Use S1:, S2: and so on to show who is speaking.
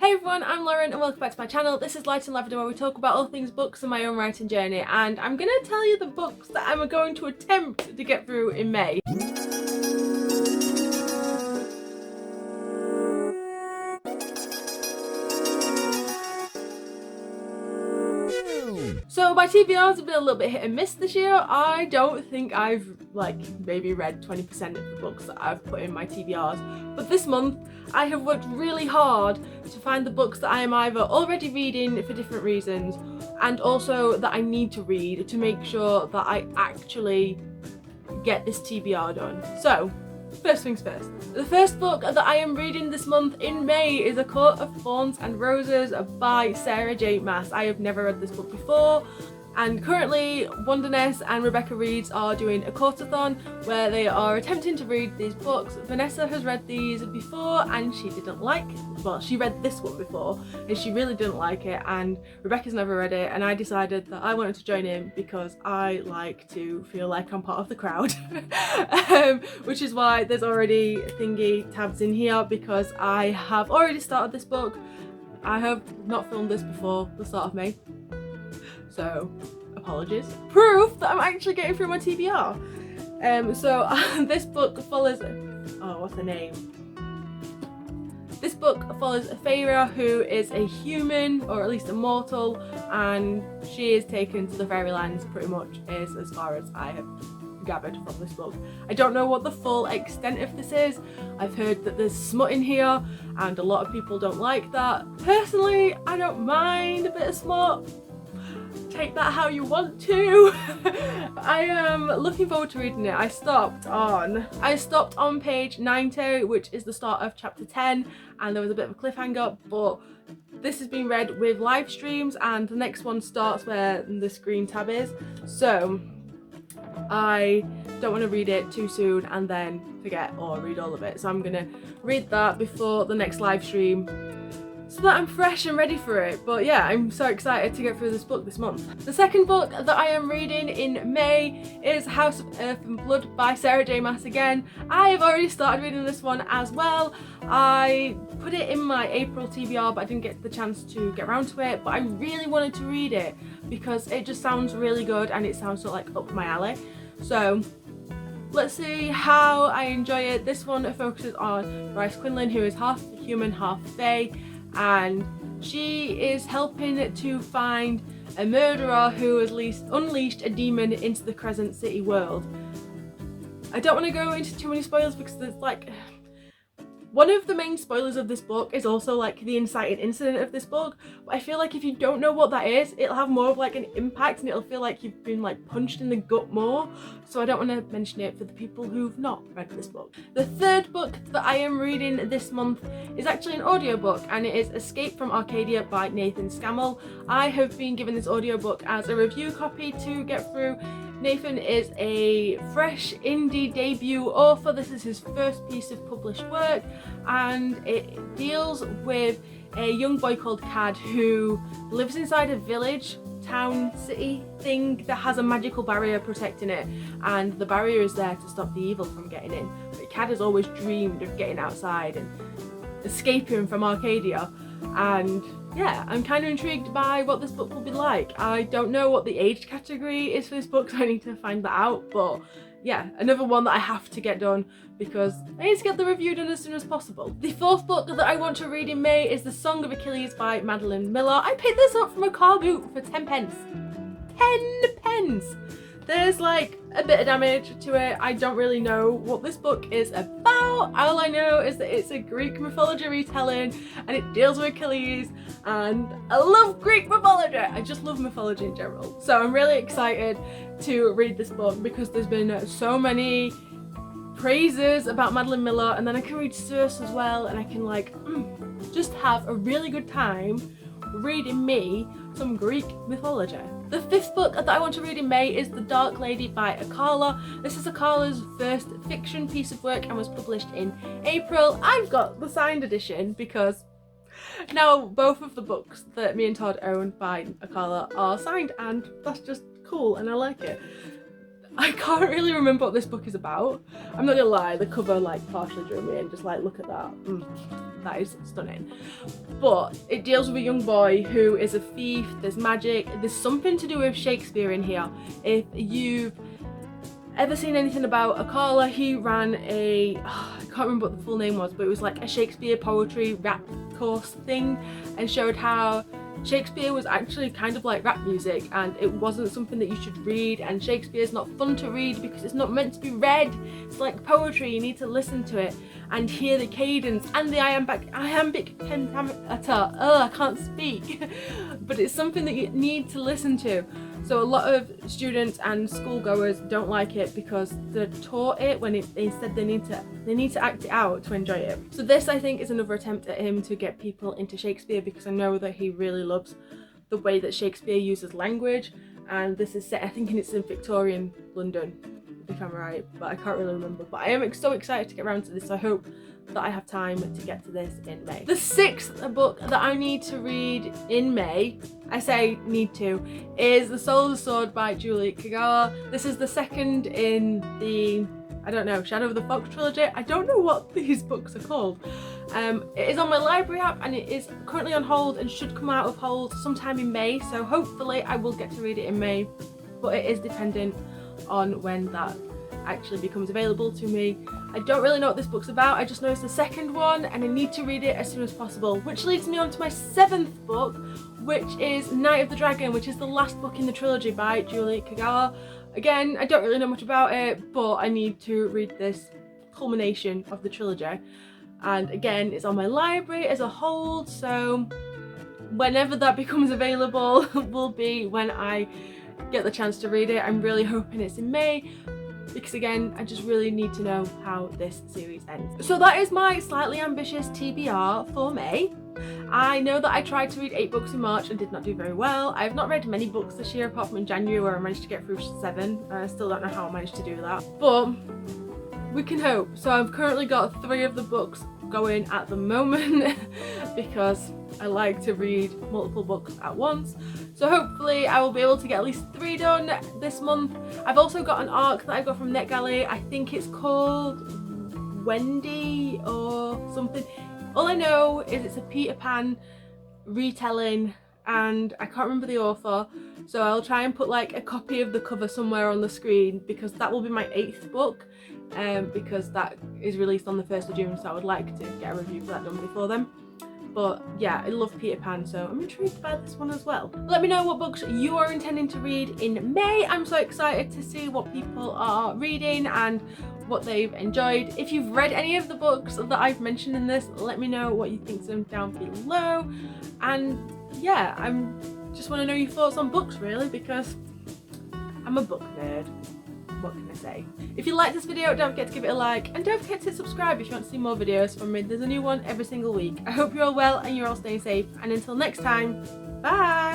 S1: Hey everyone, I'm Lauren and welcome back to my channel. This is Light and Lavender, where we talk about all things books and my own writing journey, and I'm gonna tell you the books that I'm going to attempt to get through in May. So my TBRs have been a little bit hit and miss this year. I don't think I've maybe read 20% of the books that I've put in my TBRs, but this month I have worked really hard to find the books that I am either already reading for different reasons and also that I need to read to make sure that I actually get this TBR done. So first things first. The first book that I am reading this month in May is A Court of Thorns and Roses by Sarah J Maas. I have never read this book before, and currently Wonderness and Rebecca Reeds are doing a courtathon where they are attempting to read these books. Vanessa has read these before and she didn't like it. Well, she read this one before and she really didn't like it, and Rebecca's never read it, and I decided that I wanted to join in because I like to feel like I'm part of the crowd. Which is why there's already thingy tabs in here, because I have already started this book. I have not filmed this before the start of May, so apologies. Proof that I'm actually getting through my TBR. This book follows, what's her name? This book follows Feyre, who is a human, or at least a mortal, and she is taken to the fairylands, pretty much is as far as I have gathered from this book. I don't know what the full extent of this is. I've heard that there's smut in here and a lot of people don't like that. Personally, I don't mind a bit of smut. Take that how you want to. I am looking forward to reading it. I stopped on page 90, which is the start of chapter 10, and there was a bit of a cliffhanger, but this has been read with live streams and the next one starts where the screen tab is, so I don't want to read it too soon and then forget or read all of it, so I'm gonna read that before the next live stream so that I'm fresh and ready for it. But yeah, I'm so excited to get through this book this month. The second book that I am reading in May is House of Earth and Blood by Sarah J Maas again. I have already started reading this one as well. I put it in my April TBR, but I didn't get the chance to get around to it, but I really wanted to read it because it just sounds really good and it sounds sort of like up my alley. So let's see how I enjoy it. This one focuses on Bryce Quinlan, who is half human, half fae, and she is helping to find a murderer who has unleashed a demon into the Crescent City world. I don't want to go into too many spoilers because there's one of the main spoilers of this book is also the inciting incident of this book, but I feel like if you don't know what that is, it'll have more of an impact and it'll feel like you've been punched in the gut more, so I don't want to mention it for the people who've not read this book. The third book that I am reading this month is actually an audiobook, and it is Escape from Arcadia by Nathan Scammell. I have been given this audiobook as a review copy to get through. Nathan is a fresh indie debut author. This is his first piece of published work, and it deals with a young boy called Cad who lives inside a village, town, city thing that has a magical barrier protecting it, and the barrier is there to stop the evil from getting in. But Cad has always dreamed of getting outside and escaping from Arcadia, and yeah, I'm kind of intrigued by what this book will be like. I don't know what the age category is for this book, so I need to find that out, but yeah, another one that I have to get done because I need to get the review done as soon as possible. The fourth book that I want to read in May is The Song of Achilles by Madeline Miller. I picked this up from a car boot for 10 pence. 10 pence! There's a bit of damage to it. I don't really know what this book is about. All I know is that it's a Greek mythology retelling and it deals with Achilles, and I love Greek mythology. I just love mythology in general. So I'm really excited to read this book because there's been so many praises about Madeline Miller, and then I can read Circe as well, and I can just have a really good time reading me some Greek mythology. The fifth book that I want to read in May is The Dark Lady by Akala. This is Akala's first fiction piece of work and was published in April. I've got the signed edition because now both of the books that me and Todd own by Akala are signed, and that's just cool and I like it. I can't really remember what this book is about. I'm not gonna lie, the cover like partially drew me in, just like look at that. That is stunning. But it deals with a young boy who is a thief, there's magic, there's something to do with Shakespeare in here. If you've ever seen anything about Arcadia, he ran a, I can't remember what the full name was, but it was like a Shakespeare poetry rap course thing, and showed how Shakespeare was actually kind of like rap music, and it wasn't something that you should read, and Shakespeare's not fun to read because it's not meant to be read. It's like poetry, you need to listen to it and hear the cadence and the iambic pentameter. I can't speak. But it's something that you need to listen to. So a lot of students and schoolgoers don't like it because they're taught it when instead they need to act it out to enjoy it. So this, I think, is another attempt at him to get people into Shakespeare, because I know that he really loves the way that Shakespeare uses language. And this is set, I think it's in Victorian London, if I'm right, but I can't really remember. But I am so excited to get around to this, so I hope that I have time to get to this in May. The 6th book that I need to read in May, I say need to, is The Soul of the Sword by Julie Kagawa. This is the second in the, I don't know, Shadow of the Fox trilogy. I don't know what these books are called. It is on my library app and it is currently on hold and should come out of hold sometime in May, so hopefully I will get to read it in May, but it is dependent on when that actually becomes available to me. I don't really know what this book's about, I just know it's the second one and I need to read it as soon as possible, which leads me on to my 7th book, which is Night of the Dragon, which is the last book in the trilogy by Julie Kagawa. Again, I don't really know much about it, but I need to read this culmination of the trilogy, and again it's on my library as a hold, so whenever that becomes available will be when I get the chance to read it. I'm really hoping it's in May, because again I just really need to know how this series ends. So that is my slightly ambitious TBR for May. I know that I tried to read 8 books in March and did not do very well. I have not read many books this year apart from in January where I managed to get through 7. I still don't know how I managed to do that, but we can hope. So I've currently got 3 of the books going at the moment because I like to read multiple books at once. So hopefully I will be able to get at least 3 done this month. I've also got an arc that I got from NetGalley. I think it's called Wendy or something. All I know is it's a Peter Pan retelling and I can't remember the author, so I'll try and put like a copy of the cover somewhere on the screen because that will be my 8th book, because that is released on the 1st of June, so I would like to get a review for that done before then. But yeah, I love Peter Pan, so I'm intrigued by this one as well. Let me know what books you are intending to read in May. I'm so excited to see what people are reading and what they've enjoyed. If you've read any of the books that I've mentioned in this, let me know what you think of them down below. And yeah, I'm just want to know your thoughts on books really, because I'm a book nerd. What can I say? If you like this video, don't forget to give it a like and don't forget to subscribe if you want to see more videos from me. There's a new one every single week. I hope you're all well and you're all staying safe, and until next time, bye!